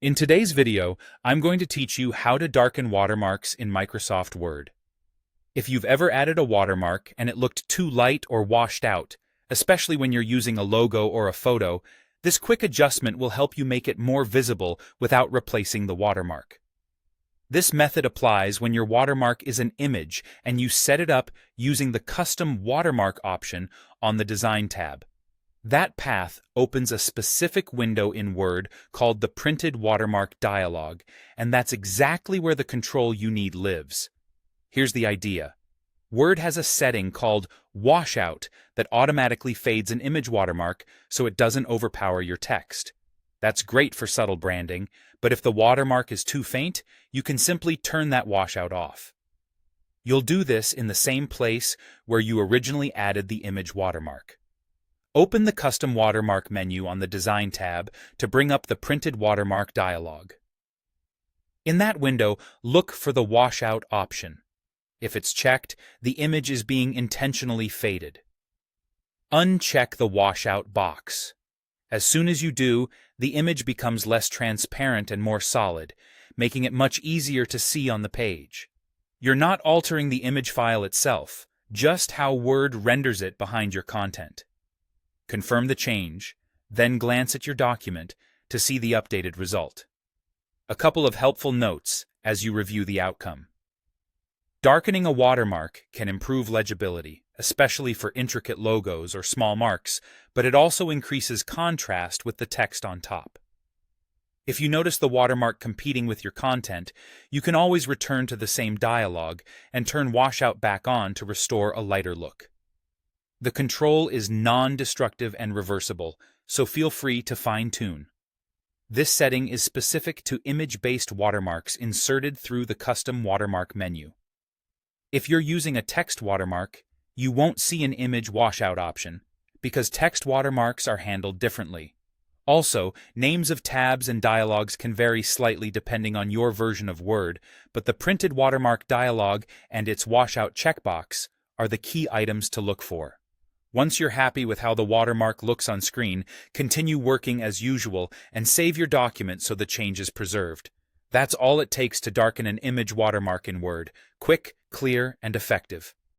In today's video, I'm going to teach you how to darken watermarks in Microsoft Word. If you've ever added a watermark and it looked too light or washed out, especially when you're using a logo or a photo, this quick adjustment will help you make it more visible without replacing the watermark. This method applies when your watermark is an image and you set it up using the Custom Watermark option on the Design tab. That path opens a specific window in Word called the Printed Watermark dialog, and that's exactly where the control you need lives. Here's the idea. Word has a setting called Washout that automatically fades an image watermark so it doesn't overpower your text. That's great for subtle branding, but if the watermark is too faint, you can simply turn that washout off. You'll do this in the same place where you originally added the image watermark. Open the Custom Watermark menu on the Design tab to bring up the Printed Watermark dialog. In that window, look for the Washout option. If it's checked, the image is being intentionally faded. Uncheck the Washout box. As soon as you do, the image becomes less transparent and more solid, making it much easier to see on the page. You're not altering the image file itself, just how Word renders it behind your content. Confirm the change, then glance at your document to see the updated result. A couple of helpful notes as you review the outcome. Darkening a watermark can improve legibility, especially for intricate logos or small marks, but it also increases contrast with the text on top. If you notice the watermark competing with your content, you can always return to the same dialog and turn washout back on to restore a lighter look. The control is non-destructive and reversible, so feel free to fine-tune. This setting is specific to image-based watermarks inserted through the Custom Watermark menu. If you're using a text watermark, you won't see an image washout option, because text watermarks are handled differently. Also, names of tabs and dialogues can vary slightly depending on your version of Word, but the Printed Watermark dialog and its washout checkbox are the key items to look for. Once you're happy with how the watermark looks on screen, continue working as usual and save your document so the change is preserved. That's all it takes to darken an image watermark in Word. Quick, clear, and effective.